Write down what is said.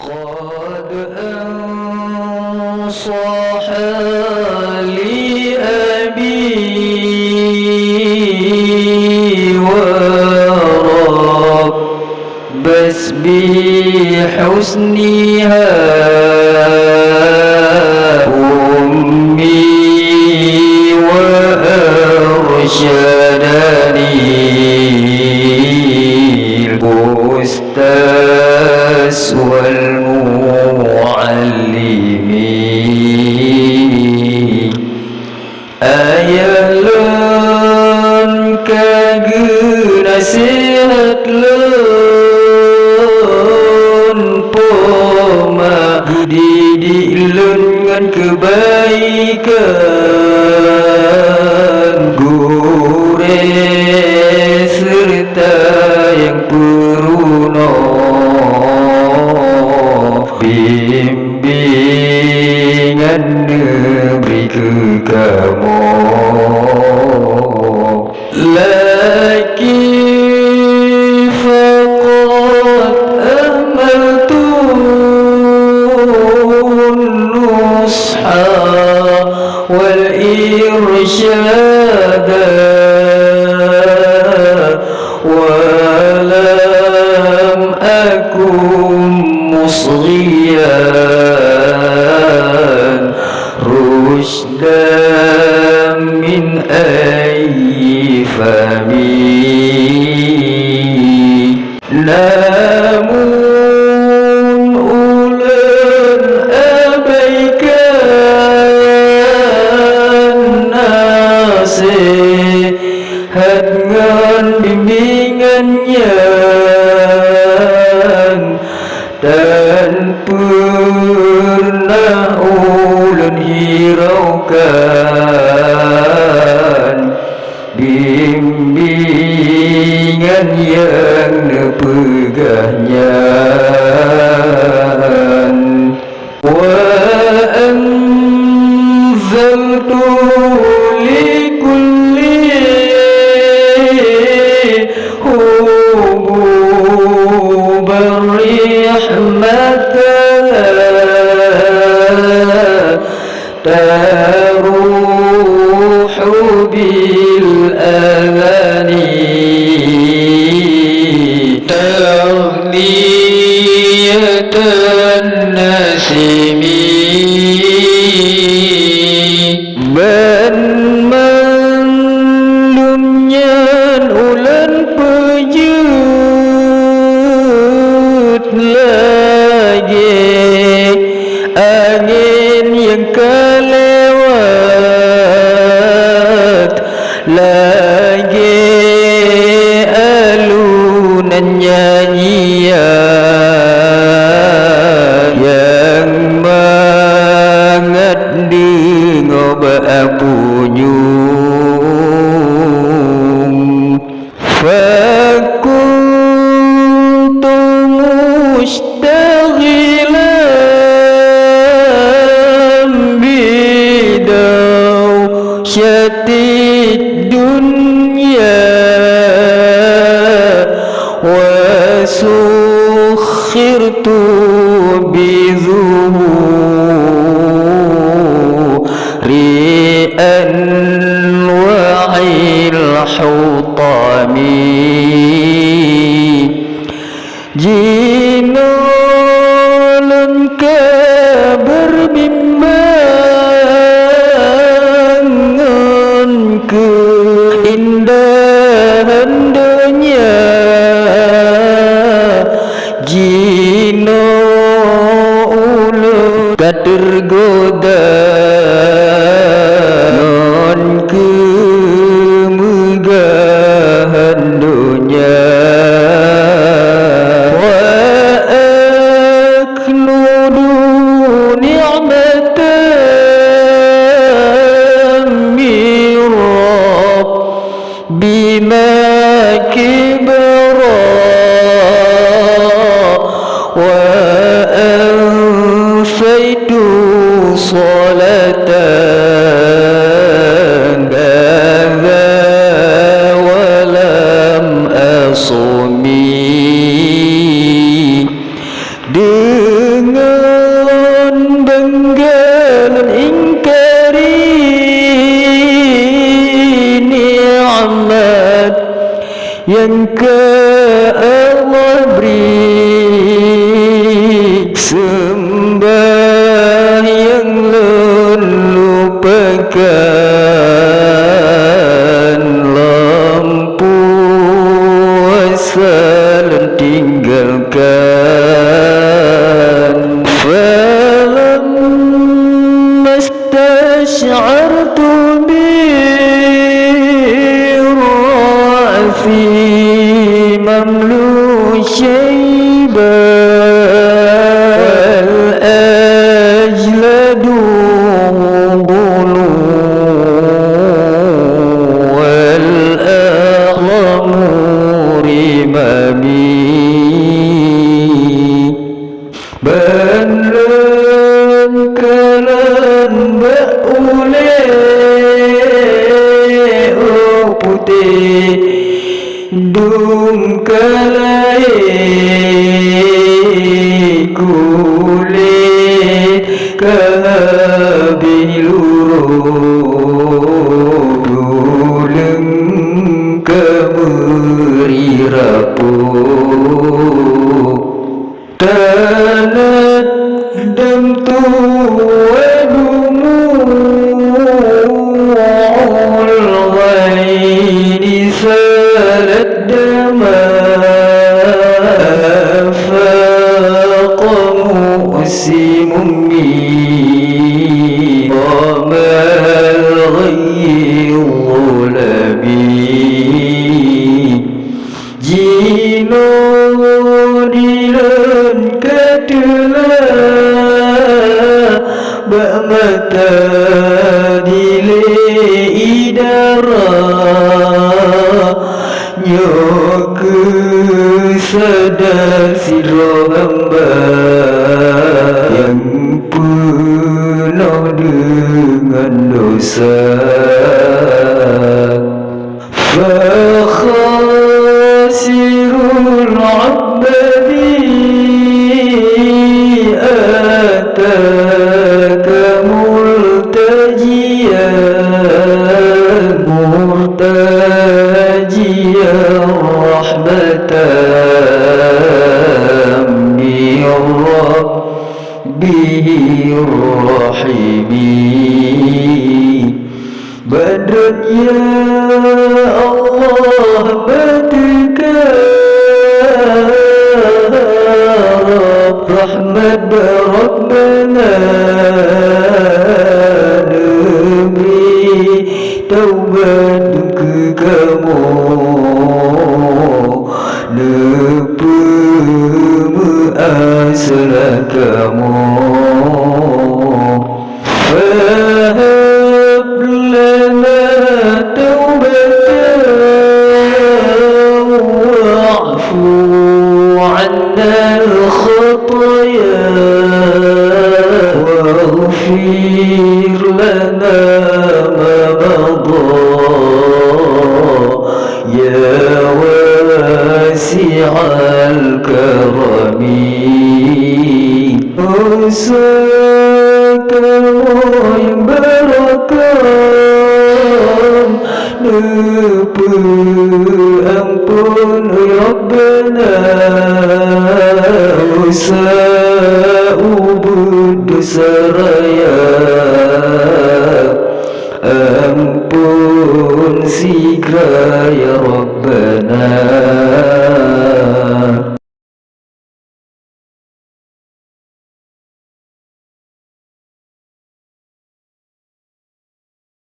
قد أنصح لي أبي ورب بحسنها أمي وأرشدني الأستاذ والمعلم ayalan kaguna sehat lun poma didik lun dengan kebaikan gure serta yang peruno bimbingan negeri kekamu laki faqad amaltu nusha wal irsyada walam akum musghiyan rushdan min ayyi fami namun ulen abaikan nasihat ngan bimbingannya dan pernah ulen hiraukan bimbingan yang nepegahnya wa anzaltu likulli hububan rahmatan taruhu bil adhani taghniyatan nasimi ban manlumnyan ulan pejut lagi angin yang kelewat lagi alunan nyanyian yang mengendengar berbunyi fakuntu mustaghilan bidaw syatid dunya wa sukhirtu bizuhuri anwa'il hutami jinalan berbimbang keindahan dunia jino ulu tak tergoda non kemegahan dunia wa aknudu ni'matan min rabbi ma kibra wa anfaitu salatan hadha walam asumi dengan Engkau Allah beri sembahyang lupakan lampu asal tinggalkan falam mastasy'artu birra'fi mamlu syaiba wal ajladu bulu wal aqlamu rimami banlan kalan baule putih dung kalai kulit kabiluru duleng kemeri rapuh tanat dam tuwadumu al-ghaini salat dama faqamu usimumi wamal ghayyi ulami jino dilan katulah ba'mata dile idara nyoke sadar siro hamba yang penuh dengan dosa fakhasirul abdi ataka multajiyan rahmatan min rabbihir rahim badrun ya Allah batikah rahmat Rabbana demi taubat ke kamu asal kamu fahab lana taubatan wa'fu 'anna al-khataya waghfir lana ma madha ya wasi'al karami usahamu yang barakah lupa ampun Rabbana usa'u berdosa raya ampun segera ya Rabbana